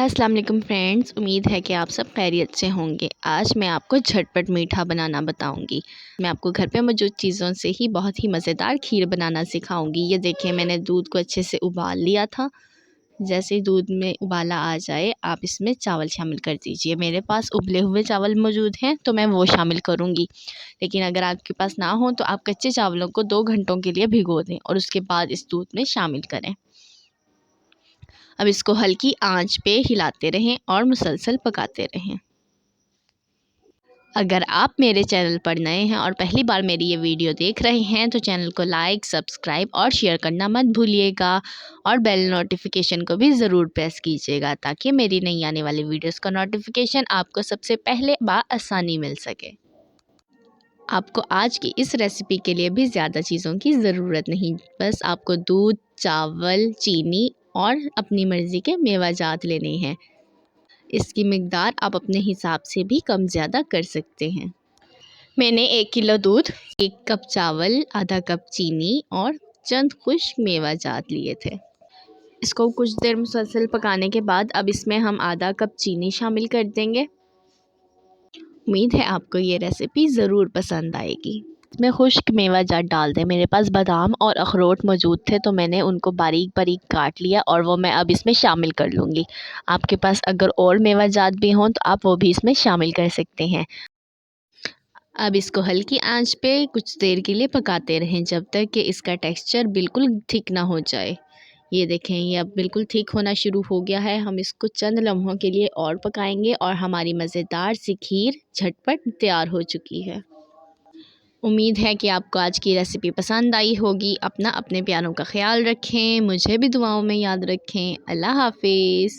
अस्सलाम वालेकुम फ्रेंड्स, उम्मीद है कि आप सब खैरियत से होंगे। आज मैं आपको झटपट मीठा बनाना बताऊंगी। मैं आपको घर पे मौजूद चीज़ों से ही बहुत ही मज़ेदार खीर बनाना सिखाऊंगी। ये देखिए, मैंने दूध को अच्छे से उबाल लिया था। जैसे ही दूध में उबाला आ जाए, आप इसमें चावल शामिल कर दीजिए। मेरे पास उबले हुए चावल मौजूद हैं तो मैं वो शामिल करूँगी, लेकिन अगर आपके पास ना हो तो आप कच्चे चावलों को 2 घंटों के लिए भिगो दें और उसके बाद इस दूध में शामिल करें। अब इसको हल्की आंच पे हिलाते रहें और मुसलसल पकाते रहें। अगर आप मेरे चैनल पर नए हैं और पहली बार मेरी ये वीडियो देख रहे हैं तो चैनल को लाइक, सब्सक्राइब और शेयर करना मत भूलिएगा और बेल नोटिफिकेशन को भी ज़रूर प्रेस कीजिएगा ताकि मेरी नई आने वाली वीडियोस का नोटिफिकेशन आपको सबसे पहले बआसानी मिल सके। आपको आज की इस रेसिपी के लिए भी ज़्यादा चीज़ों की ज़रूरत नहीं, बस आपको दूध, चावल, चीनी और अपनी मर्ज़ी के मेवाजात लेने हैं। इसकी मिक़दार आप अपने हिसाब से भी कम ज़्यादा कर सकते हैं। मैंने 1 किलो दूध, 1 कप चावल, आधा कप चीनी और चंद खुश्क मेवाजात लिए थे। इसको कुछ देर मुसलसल पकाने के बाद अब इसमें हम आधा कप चीनी शामिल कर देंगे। उम्मीद है आपको ये रेसिपी ज़रूर पसंद आएगी। इसमें खुश्क मेवाजात डाल दें। मेरे पास बादाम और अखरोट मौजूद थे तो मैंने उनको बारीक बारीक काट लिया और वो मैं अब इसमें शामिल कर लूँगी। आपके पास अगर और मेवाजात भी हों तो आप वो भी इसमें शामिल कर सकते हैं। अब इसको हल्की आंच पे कुछ देर के लिए पकाते रहें जब तक कि इसका टेक्सचर बिल्कुल थिक ना हो जाए। ये देखें, ये अब बिल्कुल थिक होना शुरू हो गया है। हम इसको चंद लम्हों के लिए और पकाएंगे और हमारी मज़ेदार सी खीर झटपट तैयार हो चुकी है। उम्मीद है कि आपको आज की रेसिपी पसंद आई होगी। अपने प्यारों का ख्याल रखें, मुझे भी दुआओं में याद रखें। अल्लाह हाफ़िज़।